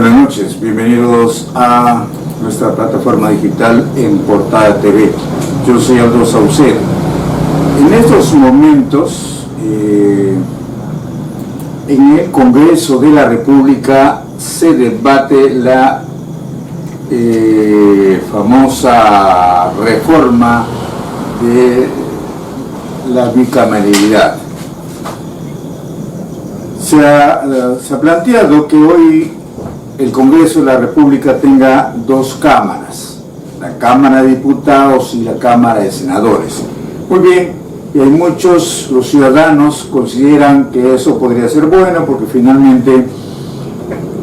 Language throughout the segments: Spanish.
Buenas noches, bienvenidos a nuestra plataforma digital en Portada TV. Yo soy Aldo Saucedo. En estos momentos, en el Congreso de la República se debate la famosa reforma de la bicameralidad. Se ha planteado que hoy el Congreso de la República tenga dos cámaras, la Cámara de Diputados y la Cámara de Senadores. Muy bien, y hay muchos, los ciudadanos consideran que eso podría ser bueno porque finalmente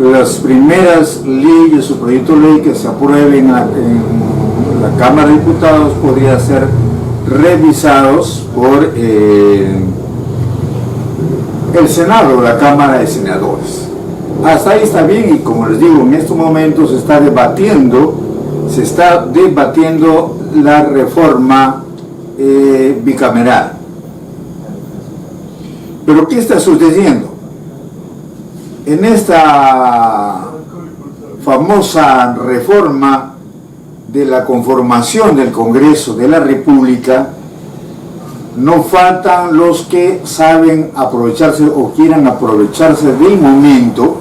las primeras leyes o proyectos de ley que se aprueben en la Cámara de Diputados podrían ser revisados por el Senado, la Cámara de Senadores. Hasta ahí está bien, y como les digo, en estos momentos se está debatiendo la reforma bicameral. Pero ¿qué está sucediendo? En esta famosa reforma de la conformación del Congreso de la República, no faltan los que saben aprovecharse o quieran aprovecharse del momento,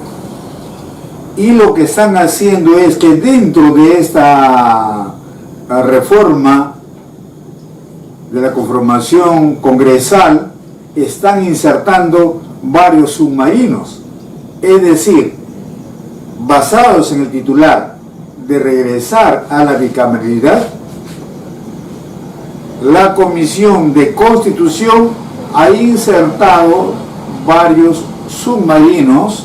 y lo que están haciendo es que dentro de esta reforma de la conformación congresal están insertando varios submarinos, es decir, basados en el titular de regresar a la bicameralidad. La Comisión de Constitución ha insertado varios submarinos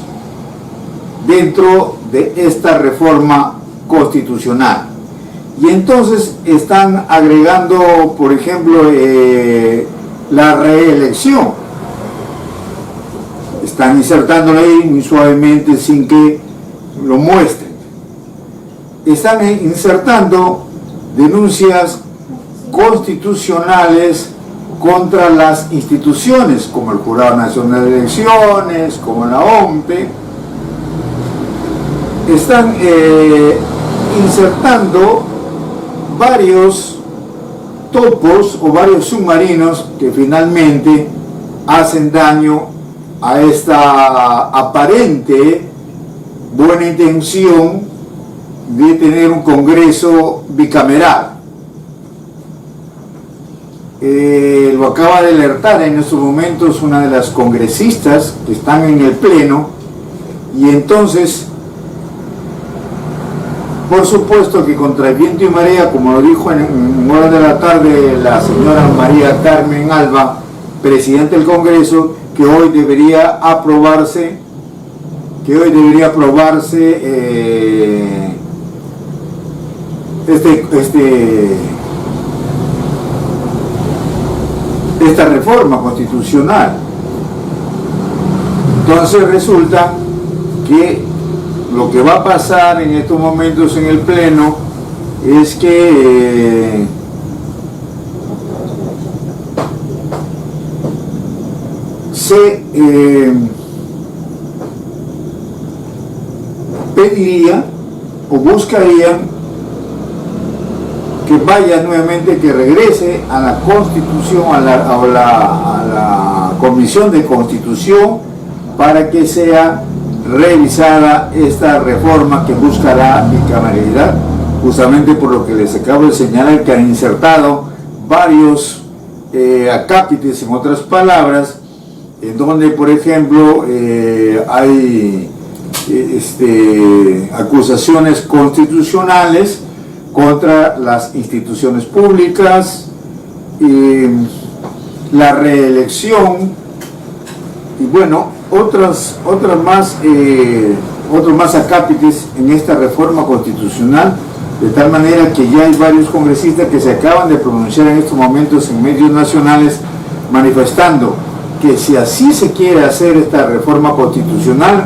dentro de esta reforma constitucional. Y entonces están agregando, por ejemplo, la reelección. Están insertándolo ahí muy suavemente sin que lo muestren. Están insertando denuncias constitucionales contra las instituciones como el Jurado Nacional de Elecciones, como la OMPE. Están insertando varios topos o varios submarinos que finalmente hacen daño a esta aparente buena intención de tener un Congreso bicameral. Lo acaba de alertar en estos momentos una de las congresistas que están en el Pleno, y entonces, por supuesto que contra el viento y marea, como lo dijo en horas de la tarde la señora María Carmen Alba, presidenta del Congreso, que hoy debería aprobarse esta reforma constitucional. Entonces resulta que lo que va a pasar en estos momentos en el Pleno es que se pediría o buscarían que vaya nuevamente, que regrese a la Constitución, a la Comisión de Constitución, para que sea revisada esta reforma que busca la bicameralidad, justamente por lo que les acabo de señalar, que han insertado varios acápites, en otras palabras, en donde, por ejemplo, hay acusaciones constitucionales contra las instituciones públicas, la reelección y bueno, otros más acápites en esta reforma constitucional, de tal manera que ya hay varios congresistas que se acaban de pronunciar en estos momentos en medios nacionales manifestando que si así se quiere hacer esta reforma constitucional,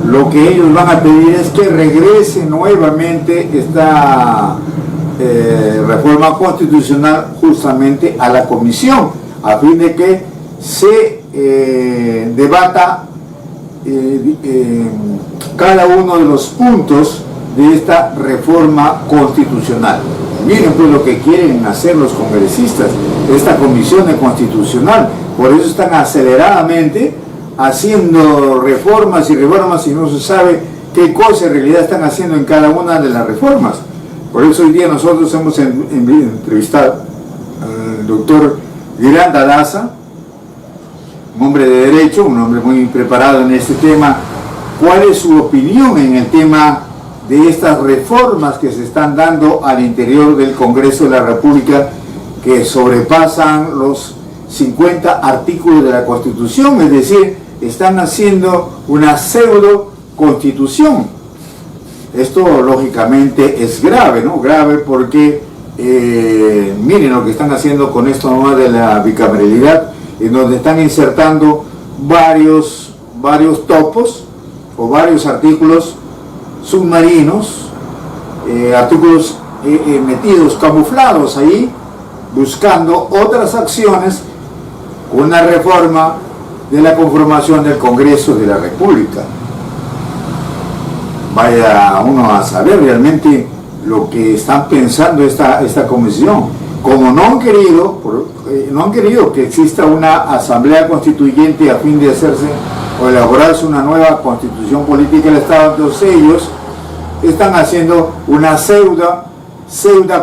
lo que ellos van a pedir es que regrese nuevamente esta reforma constitucional justamente a la comisión, a fin de que se debata cada uno de los puntos de esta reforma constitucional. Miren pues lo que quieren hacer los congresistas, esta comisión de constitucional, por eso están aceleradamente haciendo reformas y reformas y no se sabe qué cosa en realidad están haciendo en cada una de las reformas. Por eso hoy día nosotros hemos entrevistado al doctor Granda Daza, un hombre de derecho, un hombre muy preparado en este tema. ¿Cuál es su opinión en el tema de estas reformas que se están dando al interior del Congreso de la República, que sobrepasan los 50 artículos de la Constitución? Es decir, están haciendo una pseudo constitución. Esto lógicamente es grave, ¿no? Grave porque miren lo que están haciendo con esto nomás de la bicameralidad, en donde están insertando varios topos o varios artículos submarinos, artículos metidos, camuflados ahí, buscando otras acciones con una reforma de la conformación del Congreso de la República. Vaya uno a saber realmente lo que están pensando esta comisión. Como no han querido que exista una asamblea constituyente a fin de hacerse o elaborarse una nueva constitución política del Estado, entonces ellos están haciendo una pseudo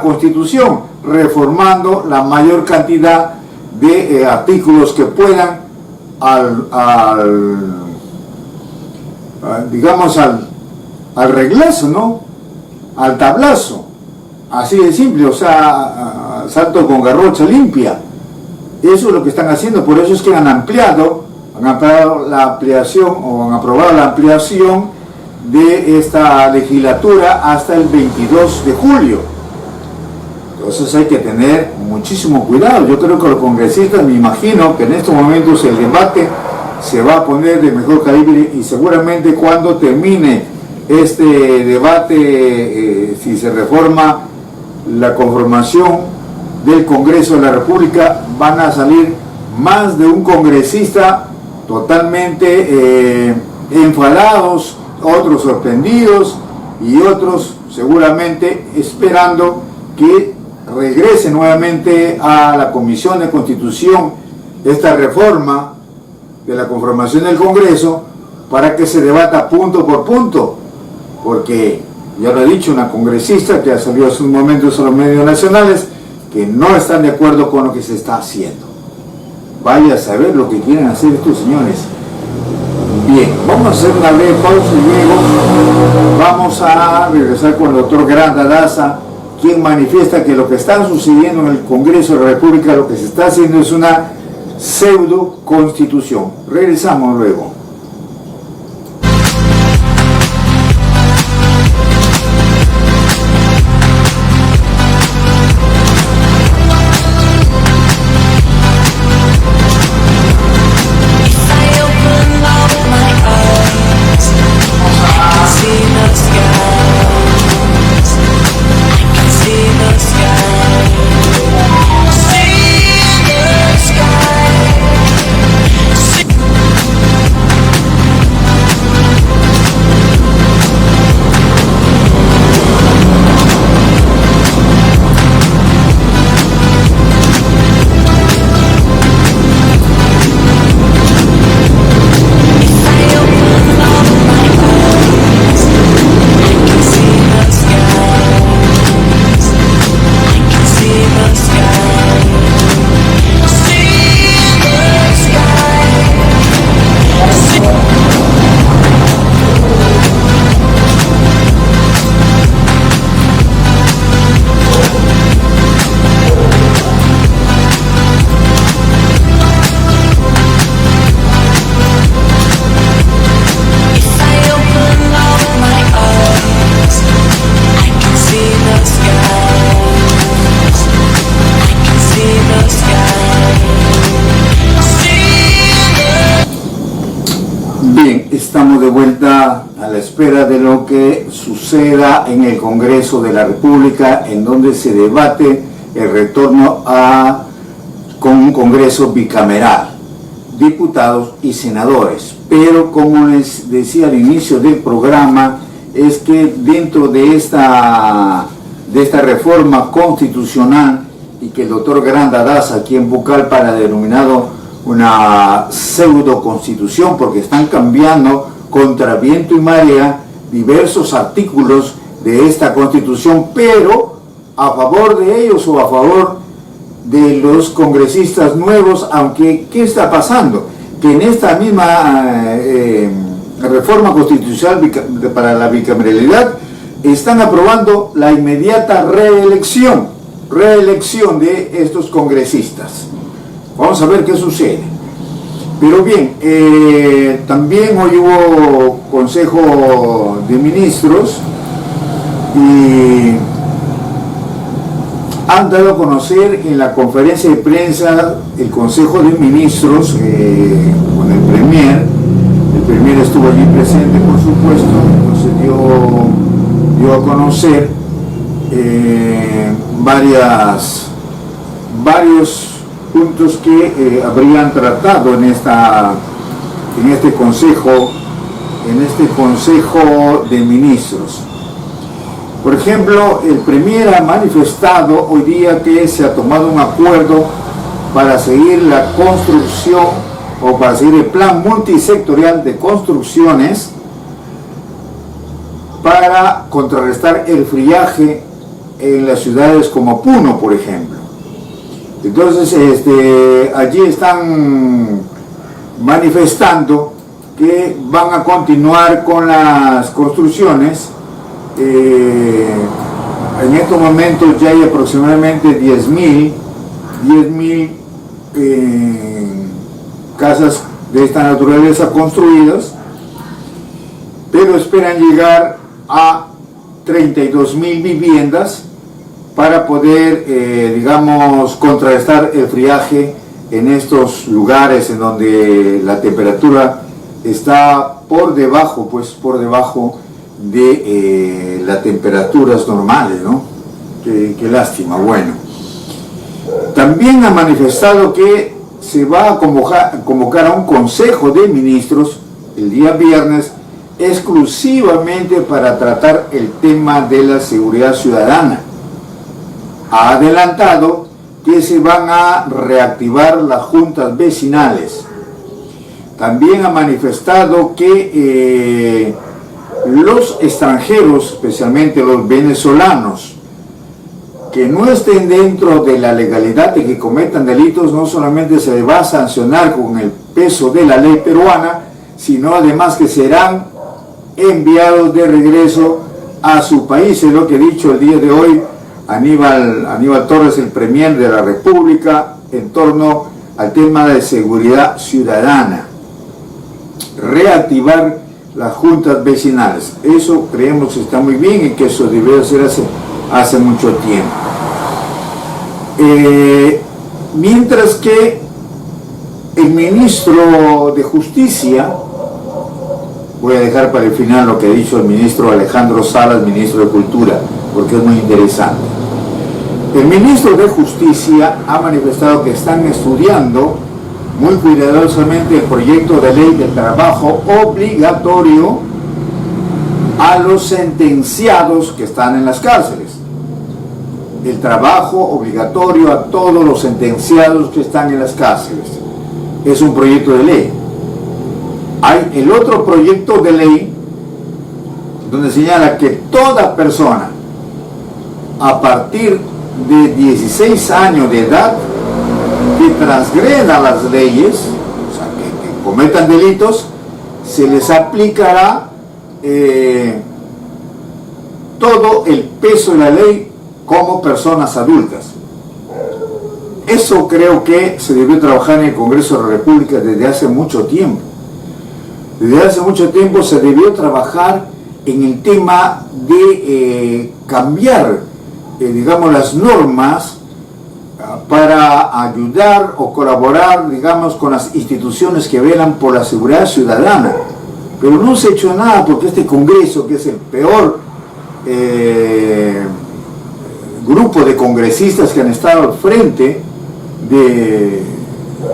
constitución, reformando la mayor cantidad de artículos que puedan digamos al reglazo, ¿no? Al tablazo, así de simple, o sea, salto con garrocha limpia. Eso es lo que están haciendo. Por eso es que han aprobado la ampliación de esta legislatura hasta el 22 de julio. Entonces hay que tener muchísimo cuidado. Yo creo que los congresistas, me imagino que en estos momentos el debate se va a poner de mejor calibre, y seguramente cuando termine este debate, si se reforma la conformación del Congreso de la República, van a salir más de un congresista totalmente enfadados, otros sorprendidos y otros seguramente esperando que regrese nuevamente a la Comisión de Constitución esta reforma de la conformación del Congreso para que se debata punto por punto, porque ya lo ha dicho una congresista que ha salido hace un momento a los medios nacionales, que no están de acuerdo con lo que se está haciendo. Vaya a saber lo que quieren hacer estos señores. Bien, vamos a hacer una breve pausa y luego vamos a regresar con el doctor Granda Daza, quien manifiesta que lo que está sucediendo en el Congreso de la República, lo que se está haciendo es una pseudo constitución. Regresamos luego. Bien, estamos de vuelta a la espera de lo que suceda en el Congreso de la República, en donde se debate el retorno con un Congreso bicameral. diputados y senadores. Pero como les decía al inicio del programa, es que dentro de esta reforma constitucional, y que el doctor Granda Daza aquí en Pucallpa ha denominado una pseudo constitución, porque están cambiando contra viento y marea diversos artículos de esta constitución, pero a favor de ellos o a favor de los congresistas nuevos. Aunque, ¿qué está pasando? Que en esta misma reforma constitucional para la bicameralidad están aprobando la inmediata reelección de estos congresistas. Vamos a ver qué sucede. Pero bien, también hoy hubo Consejo de Ministros y han dado a conocer en la conferencia de prensa el Consejo de Ministros con el Premier. El Premier estuvo allí presente, por supuesto, entonces dio a conocer varios puntos que habrían tratado en este consejo de ministros. Por ejemplo, el Premier ha manifestado hoy día que se ha tomado un acuerdo para seguir la construcción o para seguir el plan multisectorial de construcciones para contrarrestar el friaje en las ciudades como Puno, por ejemplo. Entonces, allí están manifestando que van a continuar con las construcciones. En estos momentos ya hay aproximadamente 10.000 casas de esta naturaleza construidas, pero esperan llegar a 32.000 viviendas para poder, digamos, contrarrestar el friaje en estos lugares en donde la temperatura está por debajo de las temperaturas normales, ¿no? Qué lástima. Bueno, también ha manifestado que se va a convocar a un Consejo de Ministros el día viernes exclusivamente para tratar el tema de la seguridad ciudadana. Ha adelantado que se van a reactivar las juntas vecinales. También ha manifestado que los extranjeros, especialmente los venezolanos, que no estén dentro de la legalidad y que cometan delitos, no solamente se les va a sancionar con el peso de la ley peruana, sino además que serán enviados de regreso a su país. Es lo que ha dicho el día de hoy Aníbal Torres, el Premier de la República, en torno al tema de seguridad ciudadana. Reactivar las juntas vecinales. Eso creemos que está muy bien y que eso debió ser hace mucho tiempo. Mientras que el ministro de Justicia, voy a dejar para el final lo que ha dicho el ministro Alejandro Salas, ministro de Cultura, porque es muy interesante. El ministro de Justicia ha manifestado que están estudiando muy cuidadosamente el proyecto de ley de trabajo obligatorio a los sentenciados que están en las cárceles. El trabajo obligatorio a todos los sentenciados que están en las cárceles. Es un proyecto de ley. Hay el otro proyecto de ley donde señala que toda persona a partir de 16 años de edad que transgreda las leyes, o sea, que cometan delitos, se les aplicará todo el peso de la ley como personas adultas. Eso creo que se debió trabajar en el Congreso de la República desde hace mucho tiempo. Desde hace mucho tiempo se debió trabajar en el tema de cambiar, digamos, las normas para ayudar o colaborar, digamos, con las instituciones que velan por la seguridad ciudadana. Pero no se ha hecho nada porque este Congreso, que es el peor grupo de congresistas que han estado al frente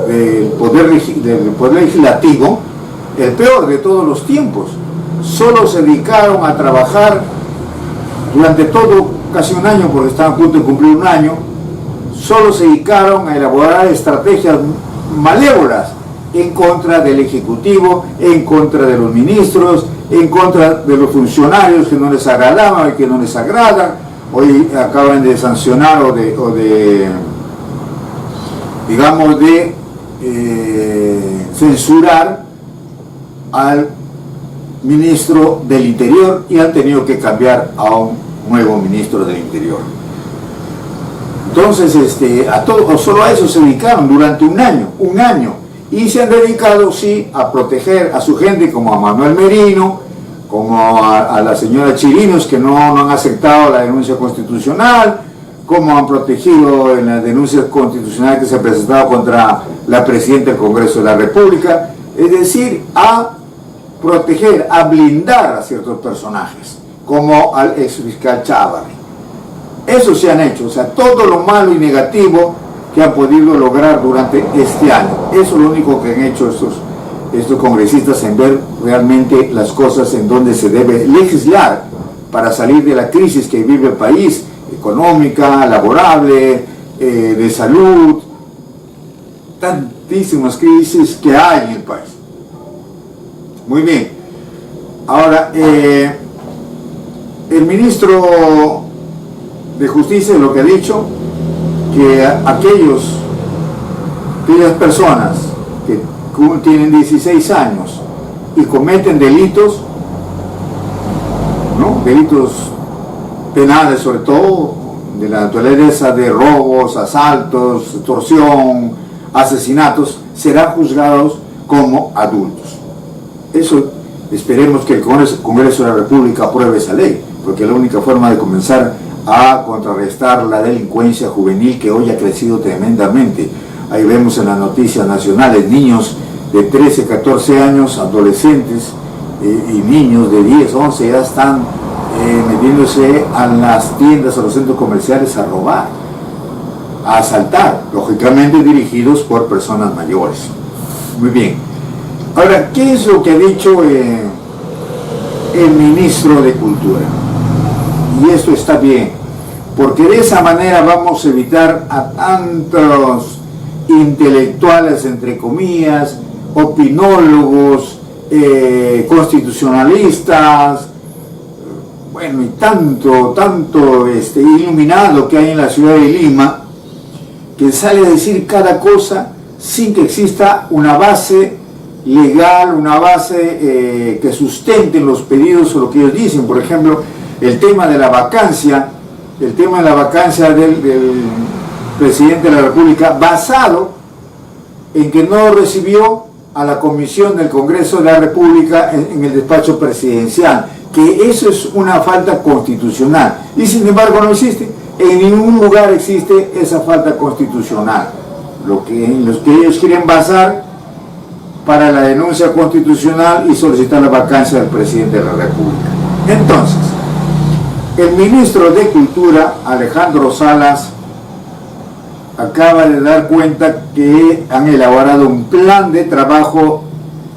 del poder legislativo, el peor de todos los tiempos. Solo se dedicaron a trabajar durante todo, casi un año, porque estaban a punto de cumplir un año, solo se dedicaron a elaborar estrategias malévolas en contra del Ejecutivo, en contra de los ministros, en contra de los funcionarios que no les agradaban y que no les agradan. Hoy acaban de sancionar o de censurar al ministro del Interior y han tenido que cambiar a un nuevo ministro del Interior. Entonces, solo a eso se dedicaron durante un año, y se han dedicado, sí, a proteger a su gente, como a Manuel Merino, como a la señora Chirinos, que no han aceptado la denuncia constitucional, como han protegido en la denuncia constitucional que se ha presentado contra la presidenta del Congreso de la República, es decir, a proteger, a blindar a ciertos personajes, como al exfiscal Chávarri. Eso se han hecho, o sea, todo lo malo y negativo que han podido lograr durante este año. Eso es lo único que han hecho estos congresistas, en ver realmente las cosas en donde se debe legislar para salir de la crisis que vive el país, económica, laborable, de salud, tantísimas crisis que hay en el país. Muy bien. Ahora, el ministro de Justicia lo que ha dicho, que aquellas personas que tienen 16 años y cometen delitos, ¿no? Delitos penales, sobre todo de la naturaleza de robos, asaltos, extorsión, asesinatos, serán juzgados como adultos. Eso esperemos que el Congreso de la República apruebe esa ley, porque es la única forma de comenzar a contrarrestar la delincuencia juvenil, que hoy ha crecido tremendamente. Ahí vemos en las noticias nacionales niños de 13, 14 años, adolescentes y niños de 10, 11 ya están metiéndose a las tiendas, a los centros comerciales a robar, a asaltar, lógicamente dirigidos por personas mayores. Muy bien. Ahora, ¿qué es lo que ha dicho el ministro de Cultura? Y esto está bien, porque de esa manera vamos a evitar a tantos intelectuales, entre comillas, opinólogos, constitucionalistas, bueno, y tanto iluminado que hay en la ciudad de Lima, que sale a decir cada cosa sin que exista una base legal, una base que sustenten los pedidos o lo que ellos dicen. Por ejemplo, el tema de la vacancia del presidente de la República, basado en que no recibió a la comisión del Congreso de la República en el despacho presidencial, que eso es una falta constitucional, y sin embargo no existe. En ningún lugar existe esa falta constitucional, en los que ellos quieren basar para la denuncia constitucional y solicitar la vacancia del presidente de la República. Entonces, el ministro de Cultura, Alejandro Salas, acaba de dar cuenta que han elaborado un plan de trabajo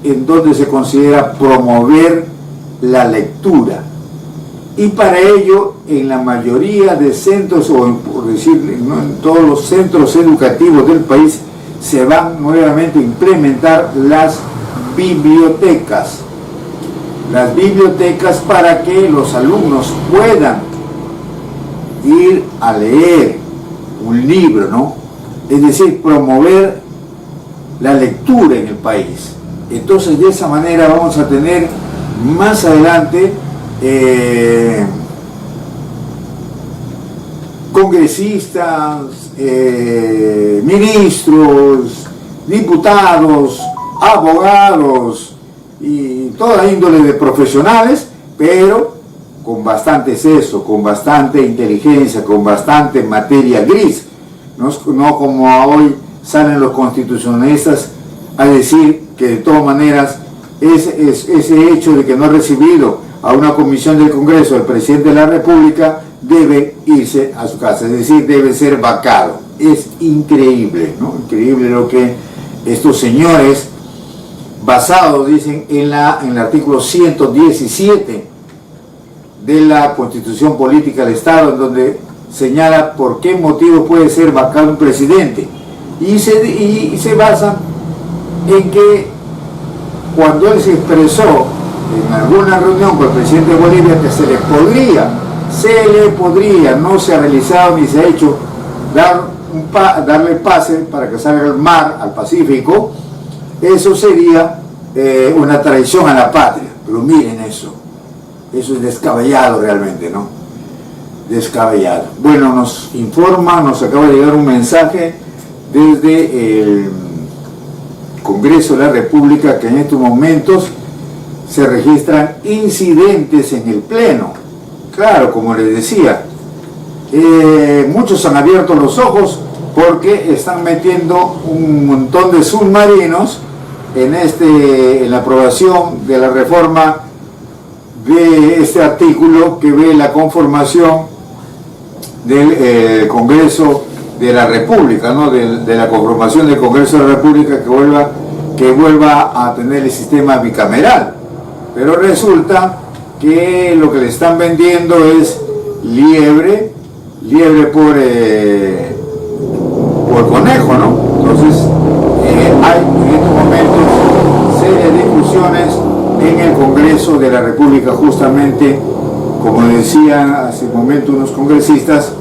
en donde se considera promover la lectura. Y para ello, en la mayoría de centros, o por decir, ¿no?, en todos los centros educativos del país, se van nuevamente a implementar las bibliotecas. Las bibliotecas para que los alumnos puedan ir a leer un libro, ¿no? Es decir, promover la lectura en el país. Entonces, de esa manera vamos a tener más adelante congresistas, ministros, diputados, abogados y toda índole de profesionales, pero con bastante seso, con bastante inteligencia, con bastante materia gris, no como hoy salen los constitucionalistas a decir que de todas maneras ese hecho de que no ha recibido a una comisión del Congreso del presidente de la República debe irse a su casa, es decir, debe ser vacado. Es increíble, ¿no? Increíble lo que estos señores, basados, dicen, en el artículo 117 de la Constitución Política del Estado, en donde señala por qué motivo puede ser vacado un presidente, y se basan en que cuando él se expresó en alguna reunión con el presidente de Bolivia que se le podría, no se ha realizado ni se ha hecho, darle pase para que salga al mar, al Pacífico, eso sería una traición a la patria. Pero miren eso es descabellado realmente, ¿no? Descabellado. Bueno, nos acaba de llegar un mensaje desde el Congreso de la República que en estos momentos se registran incidentes en el Pleno. Claro, como les decía, muchos han abierto los ojos porque están metiendo un montón de submarinos en la aprobación de la reforma de este artículo que ve la conformación del Congreso de la República, ¿no? de la conformación del Congreso de la República que vuelva a tener el sistema bicameral. Pero resulta que lo que le están vendiendo es liebre por conejo, ¿no? Entonces hay en estos momentos serias discusiones en el Congreso de la República, justamente, como decían hace un momento unos congresistas,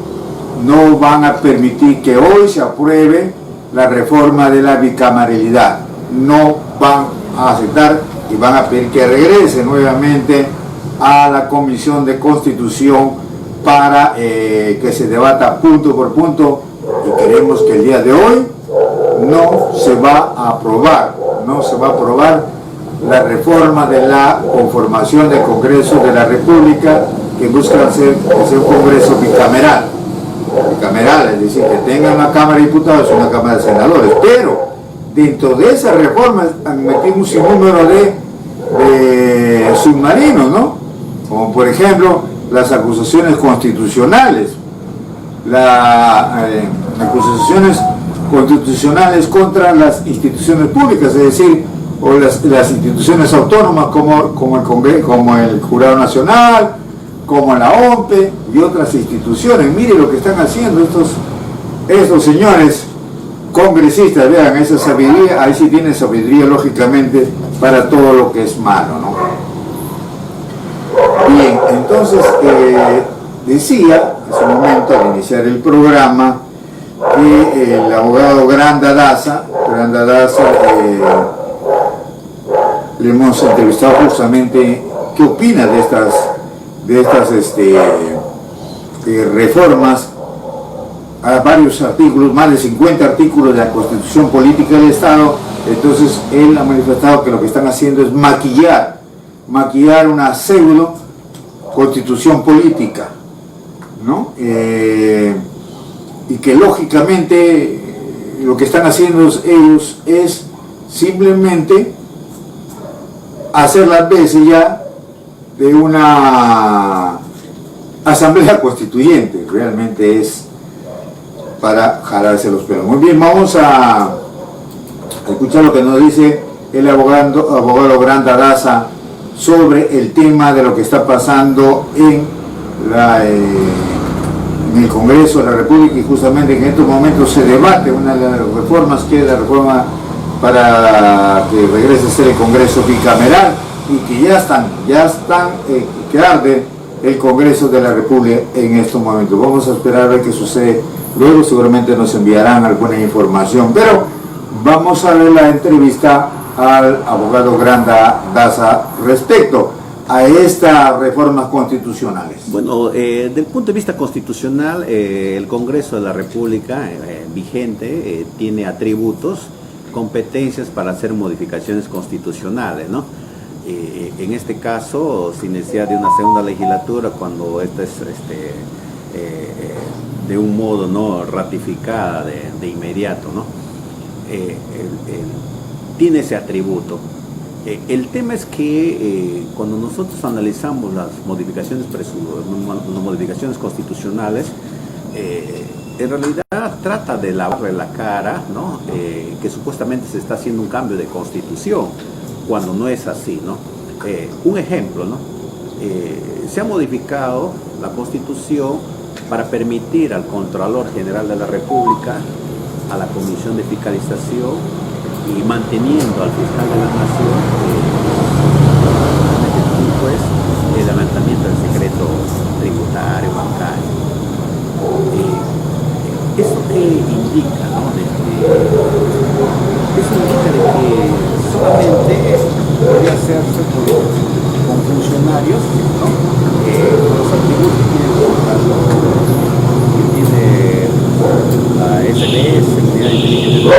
no van a permitir que hoy se apruebe la reforma de la bicameralidad. No van a aceptar y van a pedir que regrese nuevamente a la Comisión de Constitución para que se debata punto por punto, y queremos que el día de hoy no se va a aprobar la reforma de la conformación del Congreso de la República, que busca ser un Congreso bicameral, es decir, que tenga una Cámara de Diputados y una Cámara de Senadores, pero dentro de esa reforma metimos un número de submarinos, ¿no? Como por ejemplo las acusaciones constitucionales, acusaciones constitucionales contra las instituciones públicas, es decir, o las instituciones autónomas como el Jurado Nacional, como la OMPE y otras instituciones. Mire lo que están haciendo estos señores congresistas. Vean esa sabiduría, ahí sí tienen sabiduría lógicamente para todo lo que es malo, ¿no? Bien, entonces decía hace un momento al iniciar el programa que el abogado Granda Daza le hemos entrevistado justamente qué opina de estas reformas a varios artículos, más de 50 artículos de la Constitución Política del Estado. Entonces él ha manifestado que lo que están haciendo es maquillar una pseudo constitución política, ¿no? Y que lógicamente lo que están haciendo ellos es simplemente hacer las veces ya de una asamblea constituyente. Realmente es para jalarse los pelos. Muy bien, vamos a escuchar lo que nos dice el abogado Granda Daza sobre el tema de lo que está pasando en el Congreso de la República, y justamente en estos momentos se debate una de las reformas, que es la reforma para que regrese a ser el Congreso bicameral, y que ya están que arde el Congreso de la República en estos momentos. Vamos a esperar a ver qué sucede. Luego seguramente nos enviarán alguna información, pero vamos a ver la entrevista al abogado Granda Daza respecto a estas reformas constitucionales. Bueno, desde el punto de vista constitucional, el Congreso de la República vigente tiene atributos, competencias para hacer modificaciones constitucionales, ¿no? En este caso, sin necesidad de una segunda legislatura, cuando esta es de un modo no ratificada de inmediato, ¿no? Tiene ese atributo. El tema es que cuando nosotros analizamos las modificaciones constitucionales, en realidad trata de lavarle la cara, ¿no? Que supuestamente se está haciendo un cambio de constitución, cuando no es así, ¿no? Un ejemplo, ¿no? Se ha modificado la constitución para permitir al Contralor General de la República, a la Comisión de Fiscalización y manteniendo al Fiscal de la Nación, pues, el levantamiento del secreto tributario, bancario. ¿Eso qué indica, no? Eso indica de que solamente podría hacerse con funcionarios, ¿no? Los atributos que tiene el Contralor, que tiene la SBS, Unidad de Inteligencia,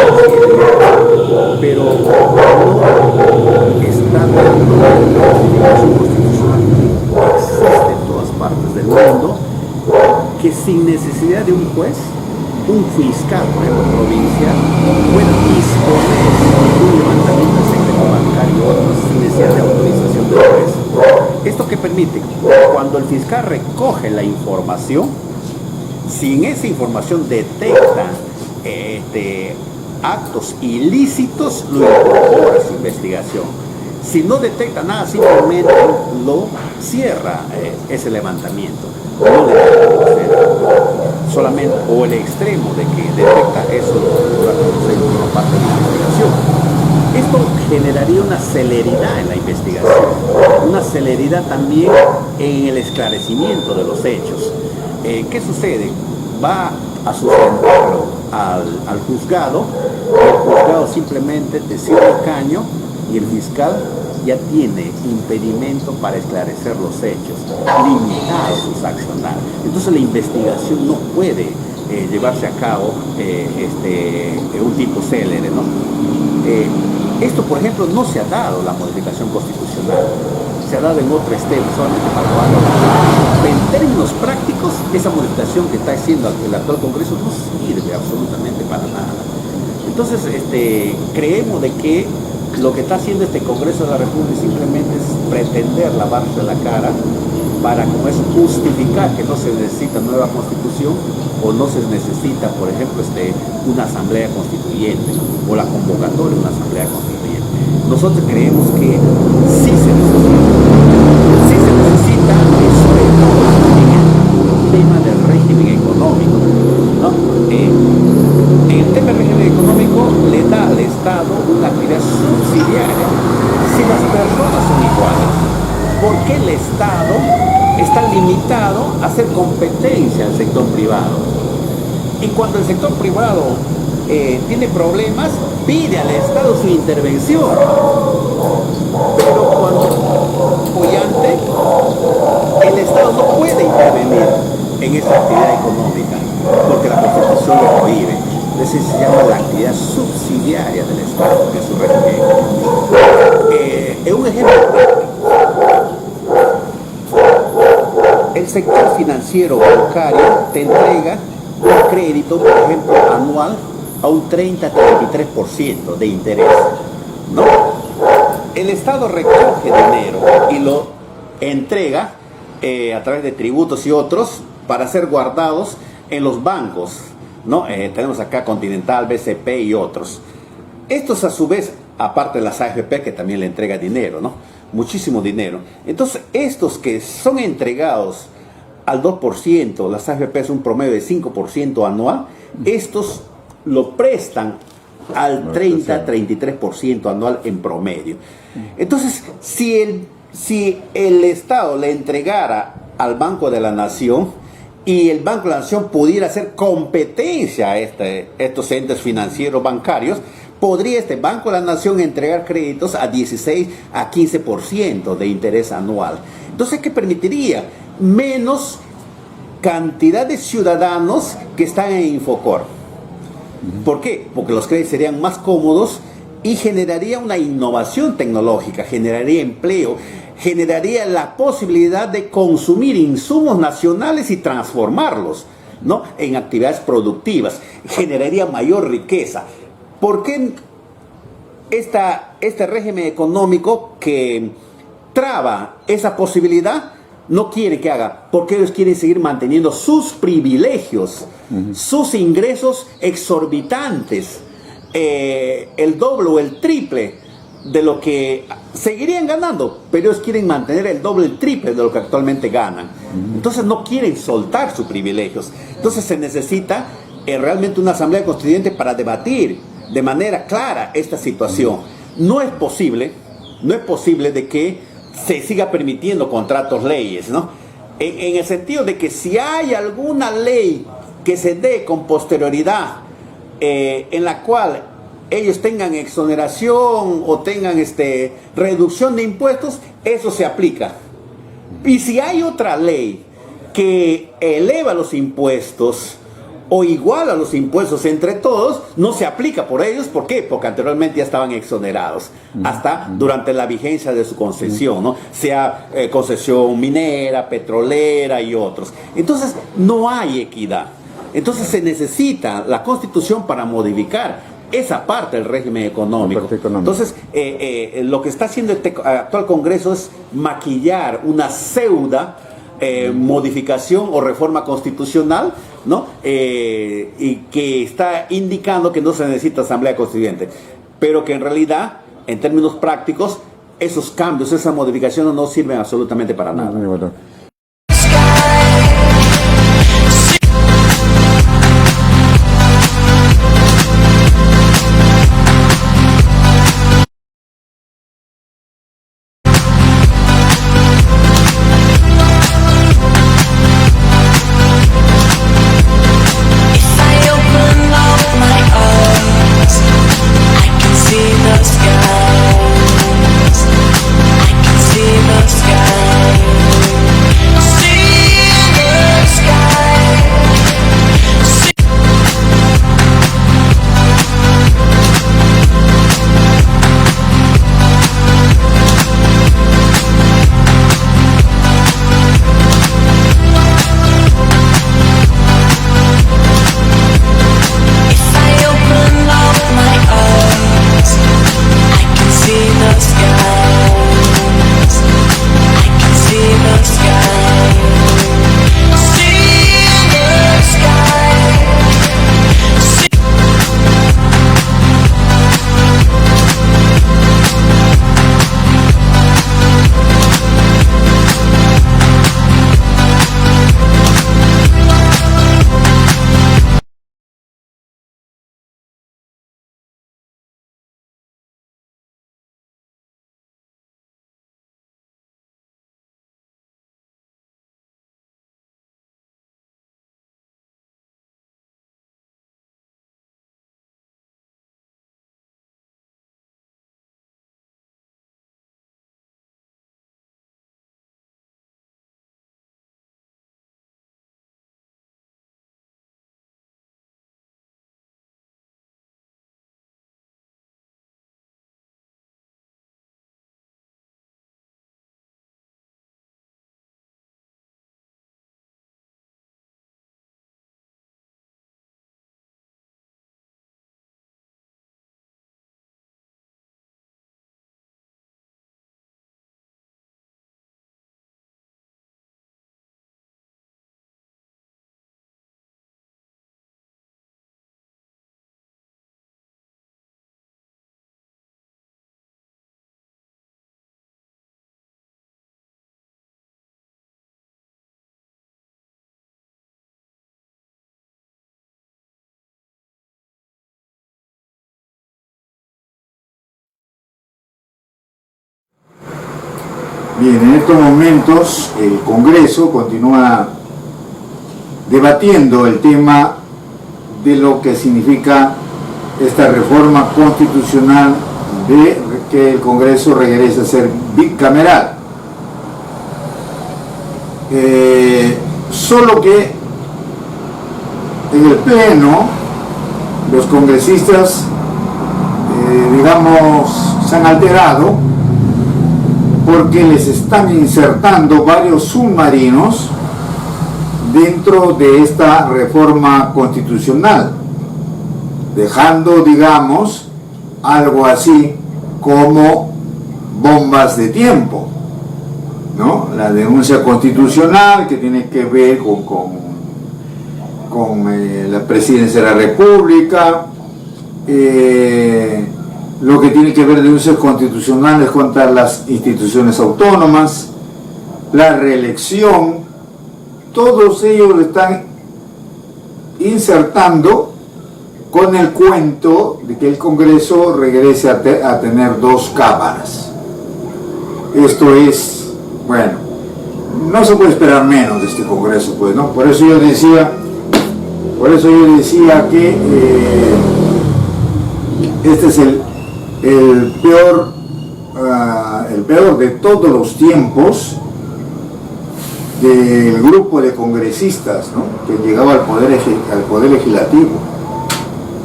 pero no está dentro de la Constitución constitucional que existe en todas partes del mundo, que sin necesidad de un juez, un fiscal, por ejemplo, provincial, puede disponer de un levantamiento del secreto bancario y otros sin necesidad de autorización del juez. ¿Esto qué permite? Cuando el fiscal recoge la información, si en esa información detecta actos ilícitos, lo incorpora a su investigación. Si no detecta nada, simplemente lo cierra ese levantamiento. No le da solamente, o el extremo de que detecta eso, como parte de la investigación. Esto generaría una celeridad en la investigación, una celeridad también en el esclarecimiento de los hechos. ¿Qué sucede? Va a sustentarlo al juzgado, y el juzgado simplemente te cierra el caño y el fiscal ya tiene impedimento para esclarecer los hechos, limitar sus accionarios. Entonces la investigación no puede llevarse a cabo un tipo célere, ¿no? Esto, por ejemplo, no se ha dado la modificación constitucional, se ha dado en otro extremo, solamente para lavarlo. En términos prácticos, esa modificación que está haciendo el actual Congreso no sirve absolutamente para nada. Entonces, creemos de que lo que está haciendo este Congreso de la República simplemente es pretender lavarse la cara para con eso justificar que no se necesita nueva constitución o no se necesita, por ejemplo, una asamblea constituyente o la convocatoria de una asamblea constituyente. Nosotros creemos que sí se necesita, sobre todo en el tema del régimen económico, ¿no? En el tema del régimen económico le da al Estado una actividad subsidiaria. Si las personas son iguales, ¿por qué el Estado está limitado a hacer competencia al sector privado? Y cuando el sector privado tiene problemas, pide al Estado su intervención. Pero cuando apoyante, el Estado no puede intervenir en esa actividad económica, porque la Constitución lo prohíbe. Entonces se llama la actividad subsidiaria del Estado, que es su régimen económico. Es un ejemplo práctico. El sector financiero bancario te entrega un crédito, por ejemplo, anual a un 30-33% de interés, ¿no? El Estado recoge dinero y lo entrega a través de tributos y otros para ser guardados en los bancos, ¿no? Tenemos acá Continental, BCP y otros. Estos a su vez, aparte de las AFP que también le entrega dinero, ¿no? Muchísimo dinero. Entonces, estos que son entregados al 2%, las AFP es un promedio de 5% anual, estos lo prestan al 30-33% anual en promedio. Entonces, si el Estado le entregara al Banco de la Nación y el Banco de la Nación pudiera hacer competencia a estos entes financieros bancarios, podría este Banco de la Nación entregar créditos a 16 a 15% de interés anual. Entonces, ¿qué permitiría? Menos cantidad de ciudadanos que están en Infocor. ¿Por qué? Porque los créditos serían más cómodos y generaría una innovación tecnológica, generaría empleo, generaría la posibilidad de consumir insumos nacionales y transformarlos, ¿no?, en actividades productivas, generaría mayor riqueza. ¿Por qué este régimen económico que traba esa posibilidad no quieren que haga, porque ellos quieren seguir manteniendo sus privilegios, sus ingresos exorbitantes, el doble o el triple de lo que seguirían ganando, pero ellos quieren mantener el doble, el triple de lo que actualmente ganan. Entonces no quieren soltar sus privilegios. Entonces se necesita realmente una asamblea constituyente para debatir de manera clara esta situación. No es posible de que se siga permitiendo contratos leyes, ¿no? En el sentido de que si hay alguna ley que se dé con posterioridad en la cual ellos tengan exoneración o tengan reducción de impuestos, eso se aplica. Y si hay otra ley que eleva los impuestos o iguala los impuestos entre todos, no se aplica por ellos. ¿Por qué? Porque anteriormente ya estaban exonerados, hasta durante la vigencia de su concesión, ¿no? Sea concesión minera, petrolera y otros. Entonces, no hay equidad. Entonces, se necesita la Constitución para modificar esa parte del régimen económico. Entonces, lo que está haciendo este actual Congreso es maquillar una pseudo modificación o reforma constitucional, ¿no? Y que está indicando que no se necesita asamblea constituyente, pero que en realidad, en términos prácticos, esos cambios, esas modificaciones no sirven absolutamente para nada. Bien, en estos momentos el Congreso continúa debatiendo el tema de lo que significa esta reforma constitucional de que el Congreso regrese a ser bicameral. Solo que en el Pleno los congresistas, se han alterado porque les están insertando varios submarinos dentro de esta reforma constitucional, dejando, algo así como bombas de tiempo, ¿no? La denuncia constitucional que tiene que ver con la presidencia de la República, lo que tiene que ver denuncias constitucionales contra las instituciones autónomas, la reelección, todos ellos están insertando con el cuento de que el Congreso regrese a tener 2 cámaras. Esto es, bueno, no se puede esperar menos de este Congreso, pues, ¿no? Por eso yo decía que este es el peor de todos los tiempos del grupo de congresistas, ¿no?, que llegaba al poder legislativo.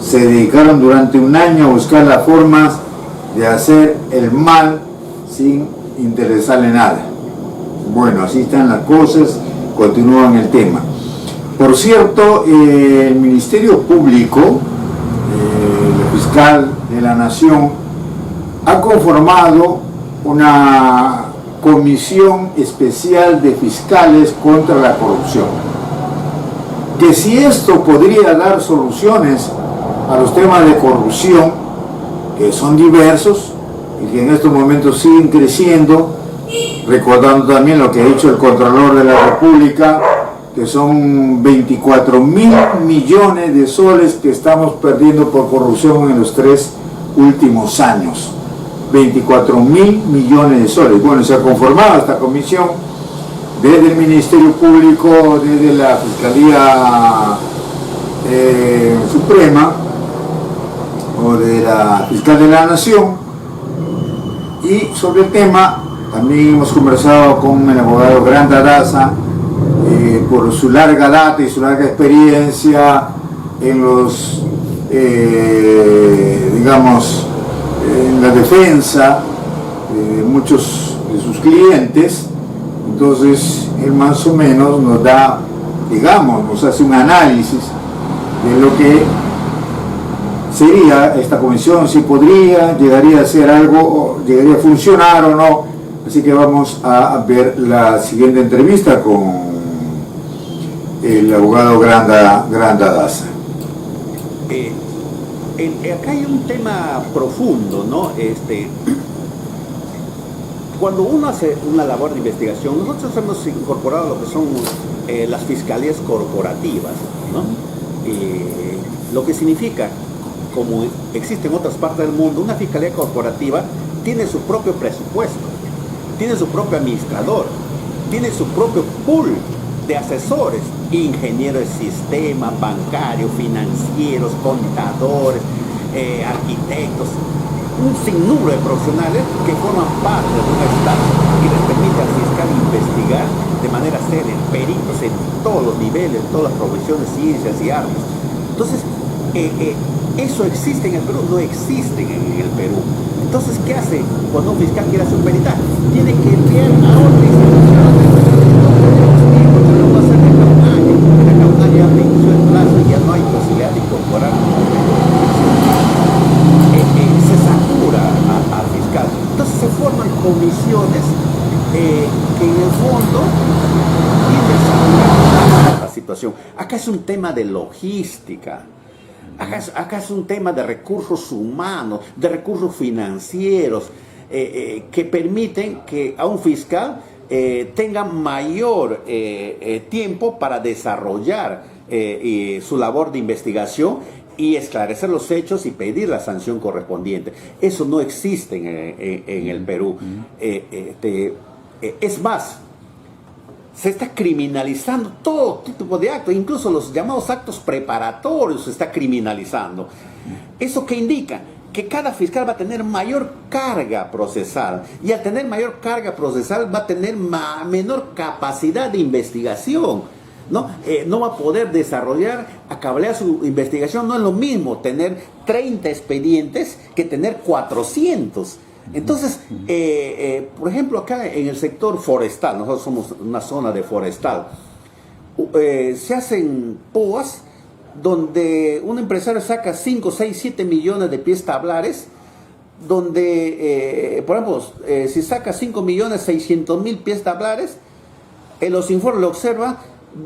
Se dedicaron durante un año a buscar las formas de hacer el mal sin interesarle nada. Bueno, así están las cosas, continúan el tema. Por cierto, el Ministerio Público, el fiscal de la Nación, ha conformado una comisión especial de fiscales contra la corrupción. Que si esto podría dar soluciones a los temas de corrupción, que son diversos y que en estos momentos siguen creciendo, recordando también lo que ha dicho el Contralor de la República, que son 24.000 millones de soles que estamos perdiendo por corrupción en los 3 últimos años. 24.000 millones de soles. Bueno, se ha conformado esta comisión desde el Ministerio Público, desde la Fiscalía Suprema o de la Fiscal de la Nación, y sobre el tema también hemos conversado con el abogado Granda Daza, por su larga data y su larga experiencia en los, digamos, en la defensa de muchos de sus clientes. Entonces él más o menos nos da, digamos, nos hace un análisis de lo que sería esta comisión, si podría, llegaría a ser algo, llegaría a funcionar o no. Así que vamos a ver la siguiente entrevista con el abogado Granda Daza. Acá hay un tema profundo, ¿no? Cuando uno hace una labor de investigación, nosotros hemos incorporado lo que son las fiscalías corporativas, ¿no? Lo que significa, como existe en otras partes del mundo, una fiscalía corporativa tiene su propio presupuesto, tiene su propio administrador, tiene su propio pool de asesores, ingenieros de sistema, bancarios, financieros, contadores, arquitectos, un sinnúmero de profesionales que forman parte de un Estado y les permite al fiscal investigar de manera seria, peritos en todos los niveles, en todas las profesiones, ciencias y artes. Entonces, eso existe en el Perú, no existe en el Perú. Entonces, ¿qué hace cuando un fiscal quiere hacer un peritaje? Tiene que enviar a otra institución ya venció el plazo y ya no hay posibilidad de incorporar. Se satura al fiscal. Entonces se forman comisiones que en el fondo tienen a saturar la situación. Acá es un tema de logística. Acá es un tema de recursos humanos, de recursos financieros, que permiten que a un fiscal tenga mayor tiempo para desarrollar su labor de investigación y esclarecer los hechos y pedir la sanción correspondiente. Eso no existe en el Perú. Es más, se está criminalizando todo tipo de actos, incluso los llamados actos preparatorios se está criminalizando. ¿Eso qué indica? Que cada fiscal va a tener mayor carga procesal, y al tener mayor carga procesal va a tener menor capacidad de investigación, ¿no? No va a poder desarrollar, acabar su investigación. No es lo mismo tener 30 expedientes que tener 400. Entonces, por ejemplo, acá en el sector forestal, nosotros somos una zona de forestal, se hacen POAs donde un empresario saca 5, 6, 7 millones de pies tablares donde, por ejemplo, si saca 5.600.000 pies tablares, en los informes lo observa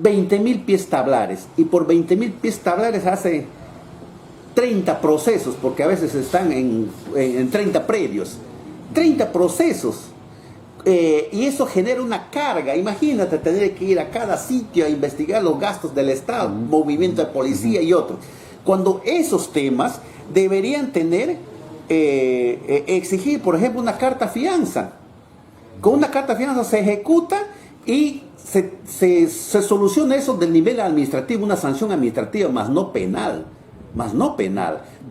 20.000 pies tablares, y por 20.000 pies tablares hace 30 procesos, porque a veces están en 30 predios, 30 procesos. Y eso genera una carga. Imagínate tener que ir a cada sitio a investigar los gastos del Estado, movimiento de policía y otros, cuando esos temas deberían tener, exigir, por ejemplo, una carta fianza. Con una carta fianza se ejecuta y se soluciona eso del nivel administrativo, una sanción administrativa, más no penal,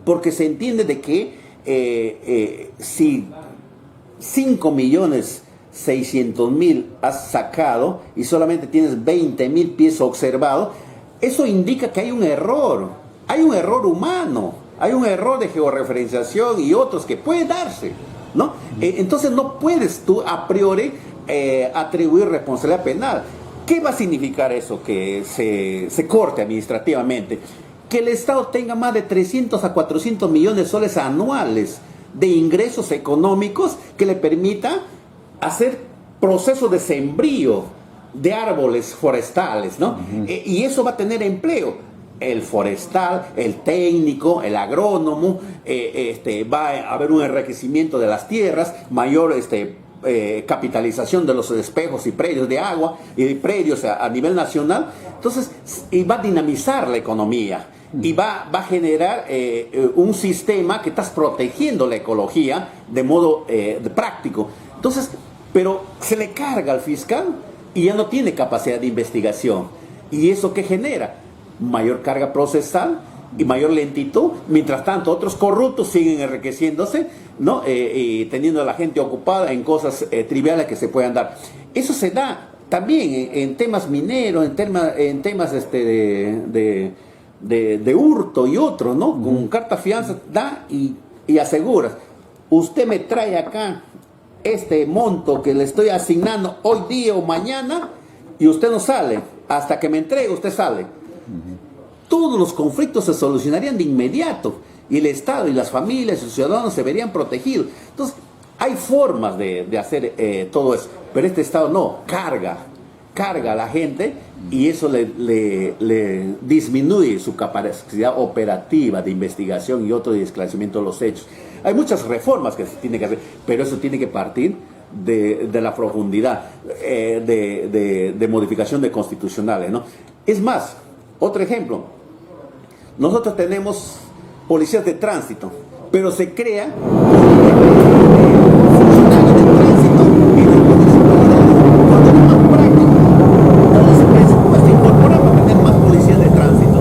porque se entiende de que si 5.600.000 has sacado y solamente tienes 20.000 pies observados, eso indica que hay un error humano, hay un error de georreferenciación y otros que puede darse, ¿no? Entonces no puedes tú a priori atribuir responsabilidad penal. ¿Qué va a significar eso? Que se corte administrativamente, que el Estado tenga más de 300 a 400 millones de soles anuales de ingresos económicos que le permita hacer procesos de sembrío de árboles forestales, ¿no? Y eso va a tener empleo. El forestal, el técnico, el agrónomo, va a haber un enriquecimiento de las tierras, mayor capitalización de los espejos y predios de agua y predios a nivel nacional. Entonces, y va a dinamizar la economía y va a generar un sistema que estás protegiendo la ecología de modo práctico. Entonces, pero se le carga al fiscal y ya no tiene capacidad de investigación. ¿Y eso qué genera? Mayor carga procesal y mayor lentitud. Mientras tanto, otros corruptos siguen enriqueciéndose, ¿no? Y teniendo a la gente ocupada en cosas triviales que se puedan dar. Eso se da también en temas mineros, en temas de hurto y otros, ¿no? Con carta fianza da y aseguras. Usted me trae acá este monto que le estoy asignando hoy día o mañana y usted no sale. Hasta que me entregue, usted sale. Todos los conflictos se solucionarían de inmediato y el Estado y las familias y los ciudadanos se verían protegidos. Entonces, hay formas de hacer todo eso, pero este Estado no, carga a la gente y eso le disminuye su capacidad operativa de investigación y otro de esclarecimiento de los hechos. Hay muchas reformas que se tienen que hacer, pero eso tiene que partir de la profundidad de modificación de constitucionales, ¿no? Es más, otro ejemplo, nosotros tenemos policías de tránsito, pero se crea funcionarios de tránsito y de municipalidades cuando es más práctico. Entonces el presupuesto incorpora para tener más policías de tránsito.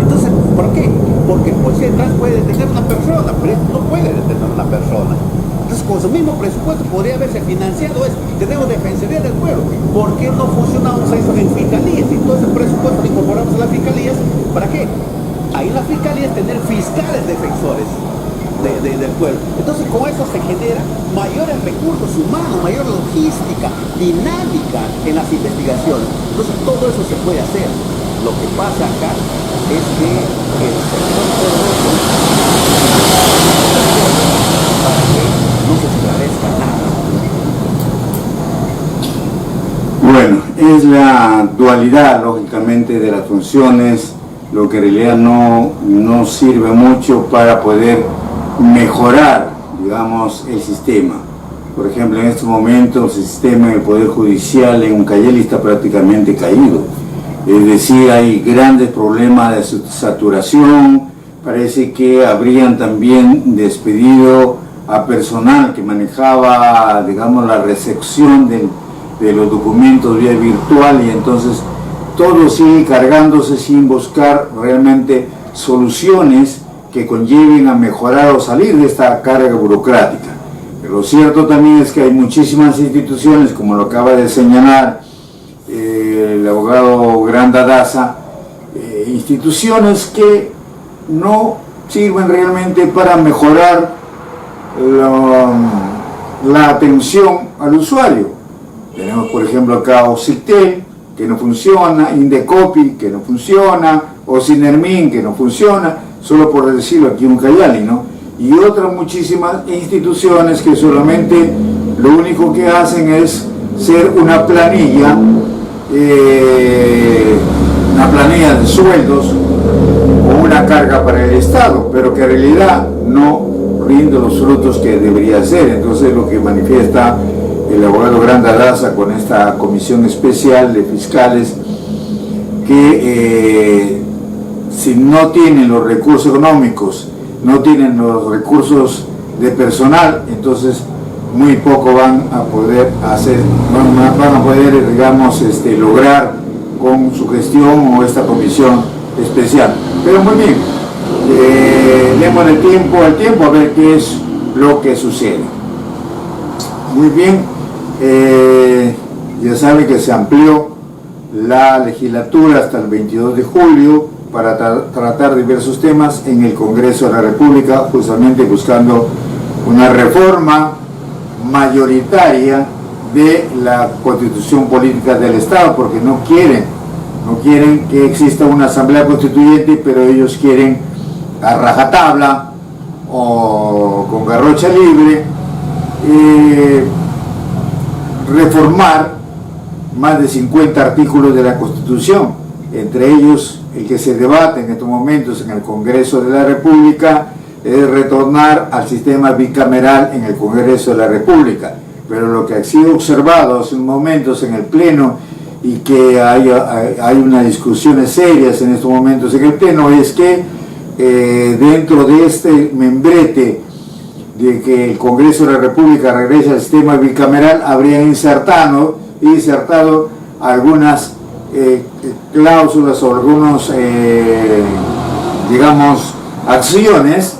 Entonces, ¿por qué? Porque el policía de tránsito puede detener a una persona, pero no puede detener a una persona. Entonces, con su mismo presupuesto podría haberse financiado eso. Tenemos Defensoría del Pueblo. ¿Por qué no funcionamos eso en fiscalías? Y todo ese presupuesto lo incorporamos a las fiscalías. ¿Para qué? Ahí en las fiscalías tener fiscales defensores del pueblo. Entonces, con eso se genera mayores recursos humanos, mayor logística, dinámica en las investigaciones. Entonces, todo eso se puede hacer. Lo que pasa acá es que el sector poderoso para que no se esclarezca nada. Bueno, es la dualidad, lógicamente, de las funciones, lo que en realidad no sirve mucho para poder mejorar, digamos, el sistema. Por ejemplo, en estos momentos el sistema del Poder Judicial en Ucayali está prácticamente caído. Es decir, hay grandes problemas de saturación. Parece que habrían también despedido a personal que manejaba, digamos, la recepción de los documentos vía virtual, y entonces todo sigue cargándose sin buscar realmente soluciones que conlleven a mejorar o salir de esta carga burocrática. Pero lo cierto también es que hay muchísimas instituciones, como lo acaba de señalar el abogado Granda Daza, instituciones que no sirven realmente para mejorar la atención al usuario. Tenemos, por ejemplo, acá OCITEL, que no funciona, Indecopi, que no funciona, o Sinermin, que no funciona, solo por decirlo aquí en Ucayali, ¿no? y otras muchísimas instituciones que solamente lo único que hacen es ser una planilla de sueldos o una carga para el Estado, pero que en realidad no rinde los frutos que debería ser. Entonces lo que manifiesta el abogado Grandalaza con esta comisión especial de fiscales, que si no tienen los recursos económicos, no tienen los recursos de personal, entonces muy poco van a poder hacer, van a poder, digamos, lograr con su gestión o esta comisión especial. Pero muy bien, demos el tiempo a ver qué es lo que sucede. Muy bien, ya saben que se amplió la legislatura hasta el 22 de julio para tratar diversos temas en el Congreso de la República, justamente buscando una reforma mayoritaria de la Constitución Política del Estado, porque no quieren que exista una asamblea constituyente, pero ellos quieren a rajatabla o con garrocha libre reformar más de 50 artículos de la Constitución, entre ellos el que se debate en estos momentos en el Congreso de la República es retornar al sistema bicameral en el Congreso de la República. Pero lo que ha sido observado hace unos momentos en el Pleno, y que hay unas discusiones serias en estos momentos en el Pleno, es que dentro de este membrete de que el Congreso de la República regrese al sistema bicameral, habrían insertado algunas cláusulas o algunos, digamos, acciones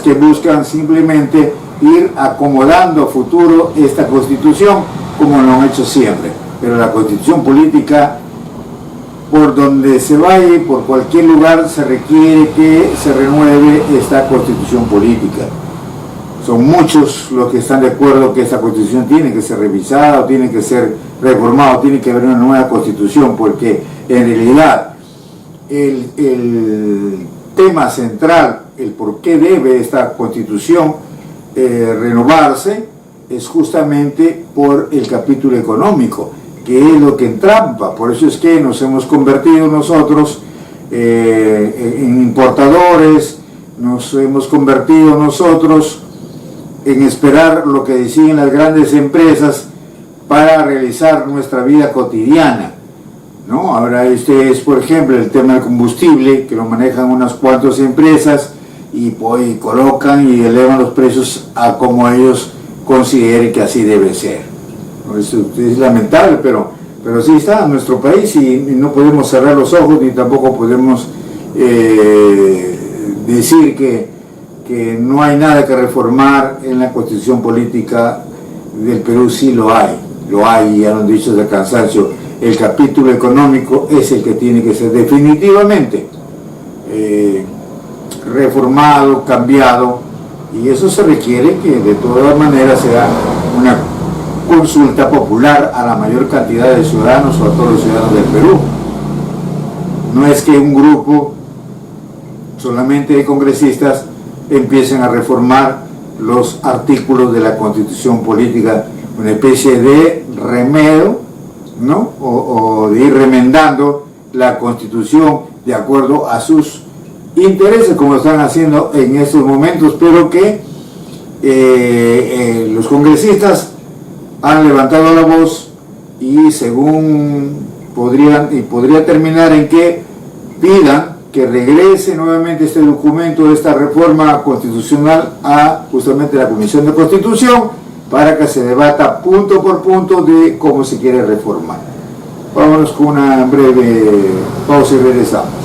que buscan simplemente ir acomodando a futuro esta Constitución, como lo han hecho siempre. Pero la Constitución política, por donde se vaya, por cualquier lugar, se requiere que se renueve esta Constitución política. Son muchos los que están de acuerdo que esta Constitución tiene que ser revisada, o tiene que ser reformada, o tiene que haber una nueva Constitución, porque en realidad el tema central, el por qué debe esta Constitución renovarse, es justamente por el capítulo económico, que es lo que entrampa. Por eso es que nos hemos convertido nosotros en importadores, nos hemos convertido nosotros en esperar lo que deciden las grandes empresas para realizar nuestra vida cotidiana, ¿no? Ahora ustedes, por ejemplo, el tema del combustible, que lo manejan unas cuantas empresas y colocan y elevan los precios a como ellos consideren que así debe ser. Eso es lamentable, pero sí está en nuestro país, y no podemos cerrar los ojos, ni tampoco podemos decir que no hay nada que reformar en la Constitución política del Perú. Sí lo hay, y ya lo han dicho de cansancio. El capítulo económico es el que tiene que ser definitivamente reformado, cambiado, y eso se requiere que de todas maneras se haga una consulta popular a la mayor cantidad de ciudadanos o a todos los ciudadanos del Perú. No es que un grupo solamente de congresistas empiecen a reformar los artículos de la Constitución política, una especie de remedio, ¿no? O de ir remendando la Constitución de acuerdo a sus intereses, como están haciendo en estos momentos, pero que los congresistas han levantado la voz, y según podría terminar en que pidan que regrese nuevamente este documento, esta reforma constitucional, a justamente la Comisión de Constitución, para que se debata punto por punto de cómo se quiere reformar. Vámonos con una breve pausa y regresamos.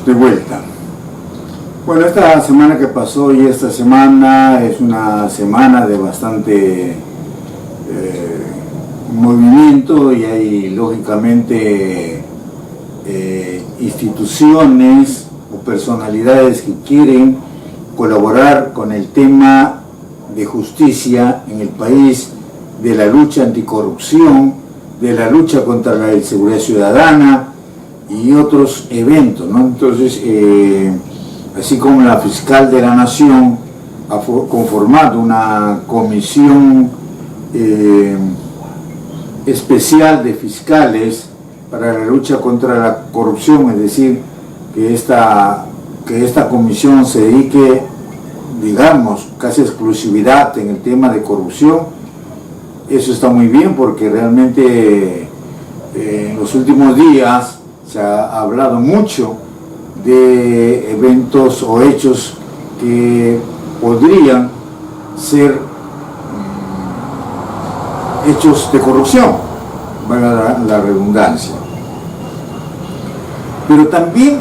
de vuelta. Bueno, esta semana que pasó y esta semana es una semana de bastante movimiento, y hay lógicamente instituciones o personalidades que quieren colaborar con el tema de justicia en el país, de la lucha anticorrupción, de la lucha contra la inseguridad ciudadana y otros eventos, ¿no? Entonces, así como la fiscal de la Nación ha conformado una comisión especial de fiscales para la lucha contra la corrupción, es decir, que esta comisión se dedique, digamos, casi exclusividad en el tema de corrupción. Eso está muy bien, porque realmente en los últimos días se ha hablado mucho de eventos o hechos que podrían ser hechos de corrupción, valga la redundancia. Pero también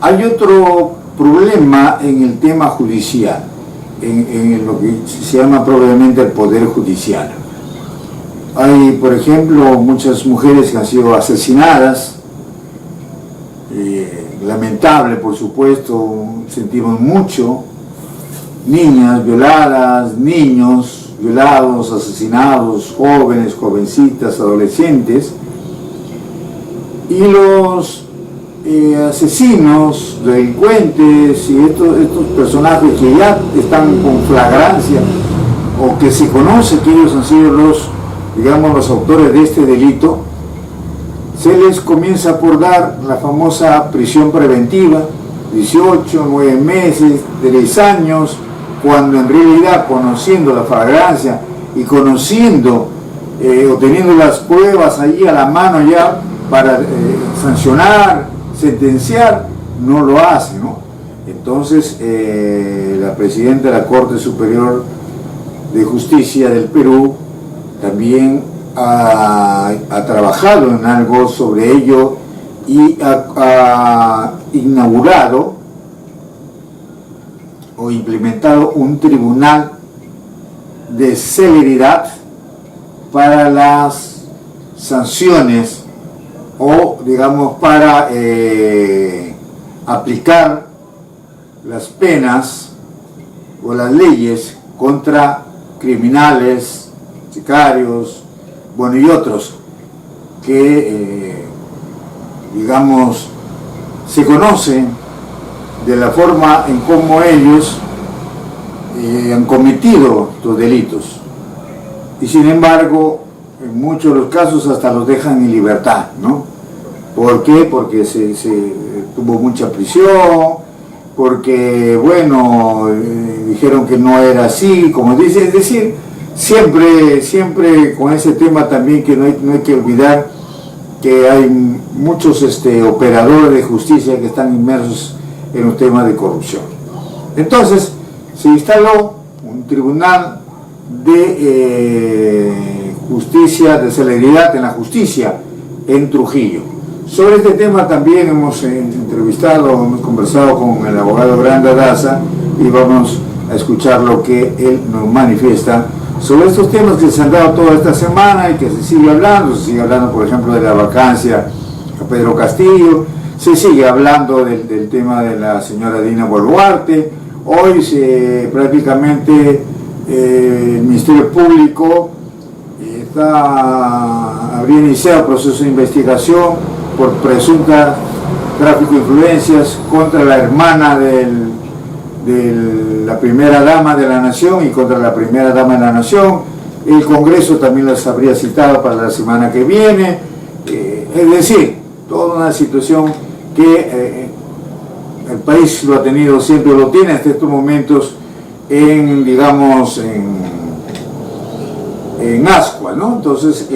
hay otro problema en el tema judicial, en lo que se llama probablemente el Poder Judicial. Hay, por ejemplo, muchas mujeres que han sido asesinadas, lamentable, por supuesto, sentimos mucho, niñas violadas, niños violados, asesinados, jóvenes, jovencitas, adolescentes, y los asesinos, delincuentes y estos personajes que ya están con flagrancia, o que se conoce que ellos han sido los autores de este delito, se les comienza por dar la famosa prisión preventiva, 18, 9 meses, 3 años, cuando en realidad, conociendo la flagrancia y conociendo o teniendo las pruebas allí a la mano ya para sancionar, sentenciar, no lo hace, ¿no? Entonces, la presidenta de la Corte Superior de Justicia del Perú también ha trabajado en algo sobre ello, y ha inaugurado o implementado un tribunal de celeridad para las sanciones, o digamos para aplicar las penas o las leyes contra criminales, sicarios, bueno, y otros que digamos se conocen de la forma en cómo ellos han cometido los delitos, y sin embargo en muchos de los casos hasta los dejan en libertad, ¿no? ¿Por qué? Porque se tuvo mucha prisión, porque, bueno, dijeron que no era así, como dice, es decir, siempre con ese tema también, que no hay que olvidar que hay muchos operadores de justicia que están inmersos en un tema de corrupción. Entonces, se instaló un tribunal de justicia, de celeridad en la justicia en Trujillo. Sobre este tema también hemos hemos conversado con el abogado Granda Daza, y vamos a escuchar lo que él nos manifiesta sobre estos temas que se han dado toda esta semana y que se sigue hablando. Se sigue hablando, por ejemplo, de la vacancia a Pedro Castillo, se sigue hablando del tema de la señora Dina Boluarte. Hoy prácticamente el Ministerio Público habría iniciado proceso de investigación por presunta tráfico de influencias contra la hermana de la primera dama de la nación y contra la primera dama de la nación. El Congreso también las habría citado para la semana que viene. Es decir, toda una situación que el país lo ha tenido, siempre lo tiene hasta estos momentos en ascua, ¿no? Entonces,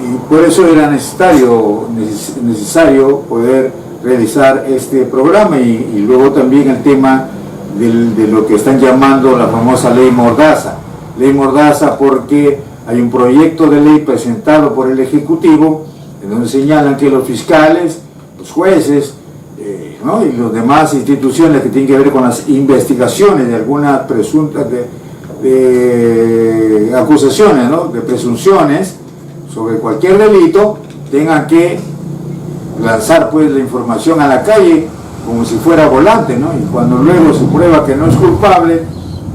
y por eso era necesario poder realizar este programa, y luego también el tema de lo que están llamando la famosa ley Mordaza. Ley Mordaza porque hay un proyecto de ley presentado por el Ejecutivo, en en donde señalan que los fiscales, los jueces, ¿no? y las demás instituciones que tienen que ver con las investigaciones de algunas presuntas de acusaciones, ¿no? de presunciones sobre cualquier delito, tengan que lanzar pues la información a la calle como si fuera volante, ¿no? Y cuando luego se prueba que no es culpable,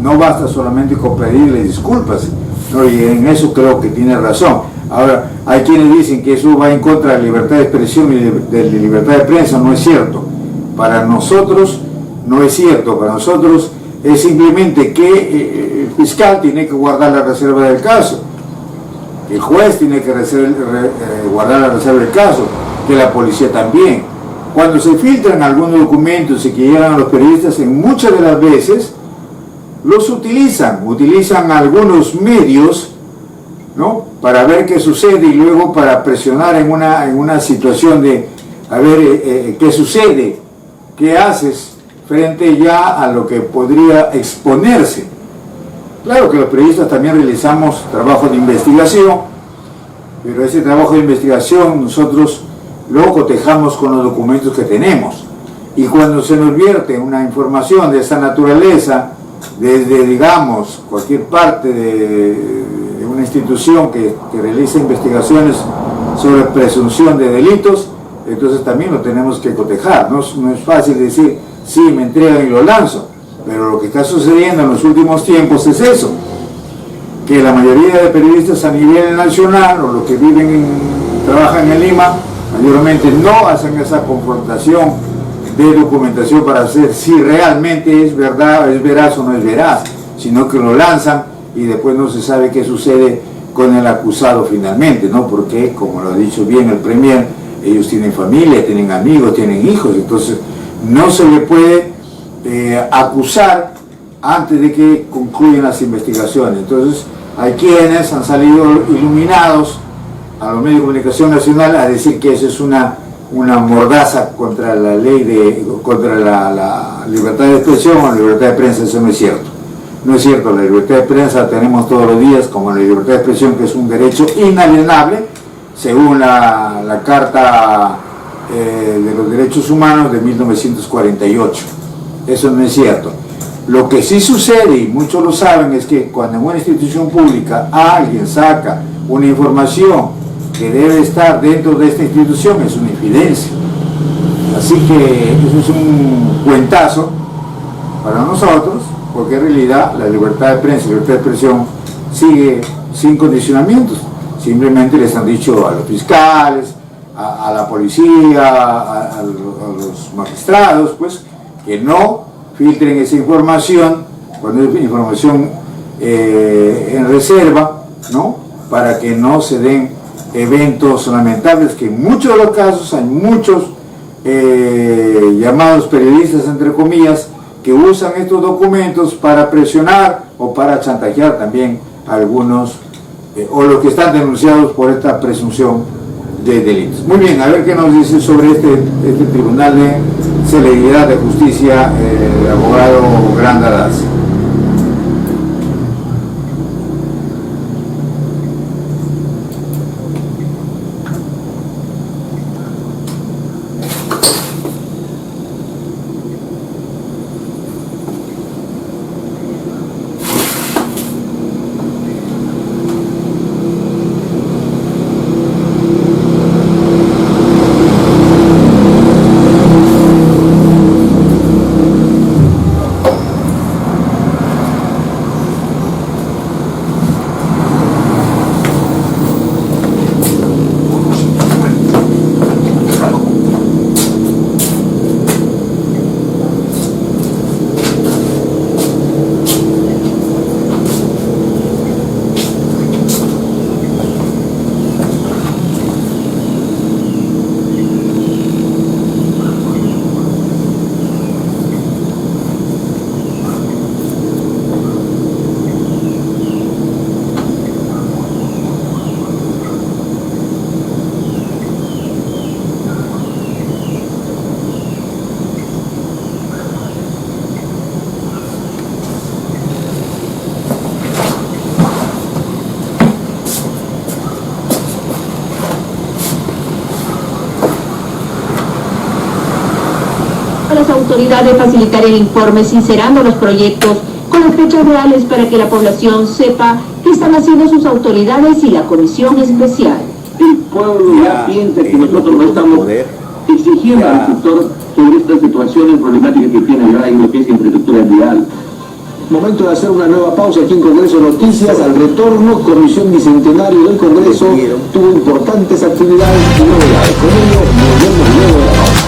no basta solamente con pedirle disculpas, ¿no? Y en eso creo que tiene razón. Ahora, hay quienes dicen que eso va en contra de la libertad de expresión y de la libertad de prensa. No es cierto. Para nosotros no es cierto. Para nosotros es simplemente que el fiscal tiene que guardar la reserva del caso, el juez tiene que guardar la reserva del caso, que la policía también. Cuando se filtran algunos documentos y que llegan a los periodistas, en muchas de las veces los utilizan algunos medios, ¿no? para ver qué sucede y luego para presionar en una situación de a ver qué sucede, qué haces frente ya a lo que podría exponerse. Claro que los periodistas también realizamos trabajo de investigación, pero ese trabajo de investigación nosotros lo cotejamos con los documentos que tenemos. Y cuando se nos vierte una información de esa naturaleza, desde, digamos, cualquier parte de una institución que realiza investigaciones sobre presunción de delitos, entonces también lo tenemos que cotejar. No es fácil decir, sí, me entregan y lo lanzo, pero lo que está sucediendo en los últimos tiempos es eso, que la mayoría de periodistas a nivel nacional, o los que trabajan en Lima, mayormente no hacen esa confrontación de documentación para hacer si realmente es verdad, es veraz o no es veraz, sino que lo lanzan y después no se sabe qué sucede con el acusado finalmente, ¿no? Porque, como lo ha dicho bien el Premier, ellos tienen familia, tienen amigos, tienen hijos, entonces no se le puede acusar antes de que concluyan las investigaciones. Entonces hay quienes han salido iluminados a los medios de comunicación nacional a decir que eso es una mordaza contra la ley contra la libertad de expresión o la libertad de prensa. Eso no es cierto. No es cierto, la libertad de prensa la tenemos todos los días, como la libertad de expresión, que es un derecho inalienable según la Carta de los Derechos Humanos de 1948. Eso no es cierto. Lo que sí sucede, y muchos lo saben, es que cuando en una institución pública alguien saca una información que debe estar dentro de esta institución, es una infidencia. Así que eso es un cuentazo para nosotros, porque en realidad la libertad de prensa y la libertad de expresión sigue sin condicionamientos. Simplemente les han dicho a los fiscales, a la policía, a los magistrados, pues, que no filtren esa información, cuando es información en reserva, ¿no? Para que no se den eventos lamentables, que en muchos de los casos hay muchos llamados periodistas, entre comillas, que usan estos documentos para presionar o para chantajear también a algunos o los que están denunciados por esta presunción de delitos. Muy bien, a ver qué nos dice sobre este Tribunal de Celeridad de Justicia el abogado Grandadaz. a las autoridades facilitar el informe sincerando los proyectos con las fechas reales para que la población sepa qué están haciendo sus autoridades y la comisión especial. El pueblo ya piensa que nosotros no estamos exigiendo al sector sobre estas situaciones problemáticas que tiene ya en lo que es infraestructura vial. Momento de hacer una nueva pausa aquí en Congreso Noticias. Al retorno, Comisión Bicentenario del Congreso tuvo importantes actividades y novedades. Con ello, volvemos luego de la pausa.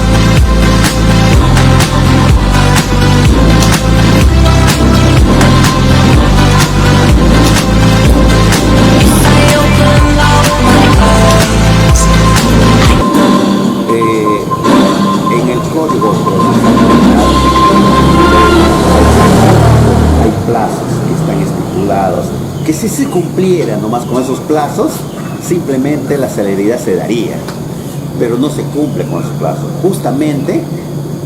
En el código hay plazos que están estipulados, que si se cumpliera nomás con esos plazos, simplemente la celeridad se daría, pero no se cumple con esos plazos. Justamente,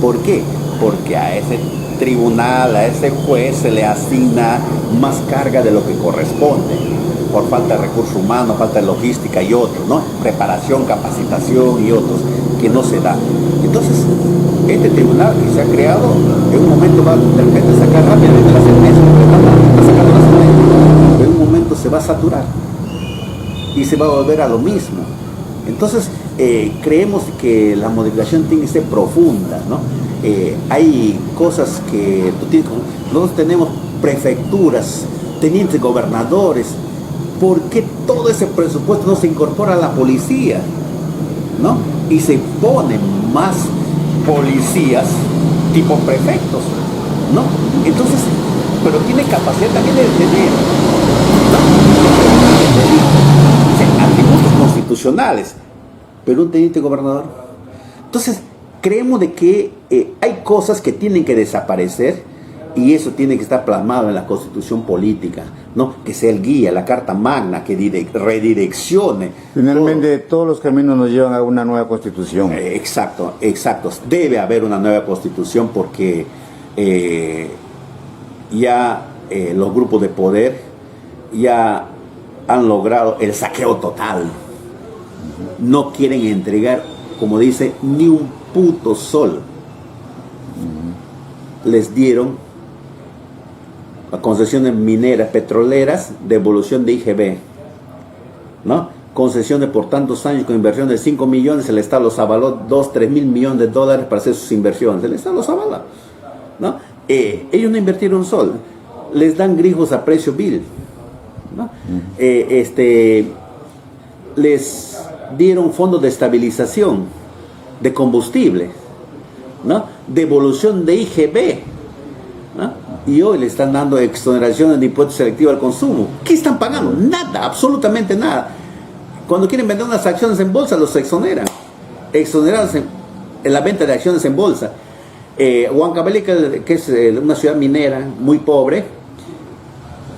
¿por qué? Porque a ese tribunal, a ese juez se le asigna más carga de lo que corresponde, por falta de recursos humanos, falta de logística y otros, ¿no? Preparación, capacitación y otros que no se da. Entonces, este tribunal que se ha creado, en un momento va de repente a sacar rápidamente la sentencia, está sacando la sentencia, pero en un momento se va a saturar y se va a volver a lo mismo. Entonces, creemos que la modificación tiene que ser profunda, ¿no? Hay cosas que nosotros tenemos prefecturas, tenientes gobernadores. ¿Por qué todo ese presupuesto no se incorpora a la policía, ¿no? Y se ponen más policías tipo prefectos, ¿no? Entonces, pero tiene capacidad también de detener, ¿no? Atributos constitucionales, pero un teniente gobernador. Entonces, creemos de que hay cosas que tienen que desaparecer y eso tiene que estar plasmado en la Constitución política, ¿no? Que sea el guía, la Carta Magna, que redireccione. Finalmente, todos los caminos nos llevan a una nueva Constitución. Exacto. Debe haber una nueva Constitución porque ya los grupos de poder ya han logrado el saqueo total. No quieren entregar, como dice, ni un puto sol. Les dieron a concesiones mineras, petroleras, devolución de IGB, ¿no? Concesiones por tantos años con inversión de 5 millones, el Estado los avaló 3 mil millones de dólares para hacer sus inversiones, el Estado los avala, ¿no? Ellos no invirtieron sol, les dan grifos a precio vil, ¿no? Les dieron fondos de estabilización de combustible, ¿no? Devolución de IGB, ¿no? Y hoy le están dando exoneraciones de impuestos selectivos al consumo. ¿Qué están pagando? Nada, absolutamente nada. Cuando quieren vender unas acciones en bolsa, los exoneran. Exonerados en la venta de acciones en bolsa. Huancavelica, que es una ciudad minera muy pobre,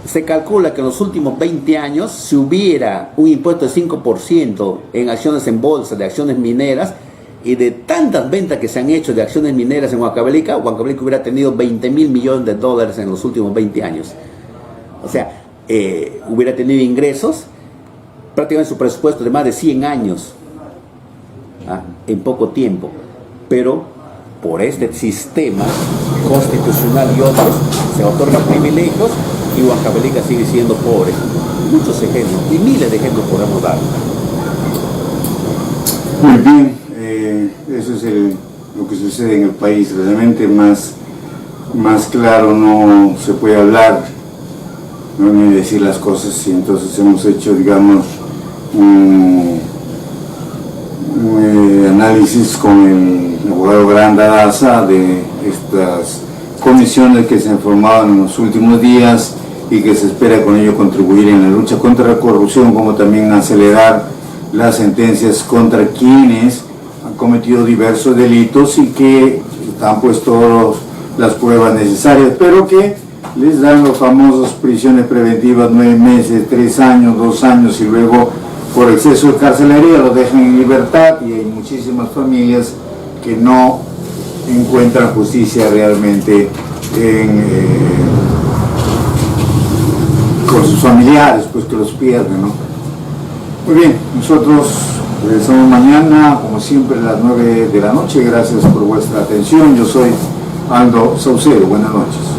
se calcula que en los últimos 20 años, si hubiera un impuesto de 5% en acciones en bolsa, de acciones mineras, y de tantas ventas que se han hecho de acciones mineras en Huancavelica hubiera tenido 20 mil millones de dólares en los últimos 20 años. O sea, hubiera tenido ingresos, prácticamente su presupuesto de más de 100 años, en poco tiempo. Pero por este sistema constitucional y otros, se otorgan privilegios y Huancavelica sigue siendo pobre. Muchos ejemplos, y miles de ejemplos podemos dar. Muy bien. Eso es lo que sucede en el país. Realmente más claro no se puede hablar, no ni decir las cosas, y entonces hemos hecho, digamos, un análisis con el abogado Granda Daza de estas comisiones que se han formado en los últimos días y que se espera con ello contribuir en la lucha contra la corrupción, como también acelerar las sentencias contra quienes han cometido diversos delitos y que han puesto las pruebas necesarias, pero que les dan los famosos prisiones preventivas 9 meses, 3 años, 2 años y luego por exceso de carcelería los dejan en libertad, y hay muchísimas familias que no encuentran justicia realmente con sus familiares, pues que los pierden, ¿no? Muy bien, nosotros Regresamos mañana, como siempre, a las 9 de la noche. Gracias por vuestra atención. Yo soy Aldo Saucedo. Buenas noches.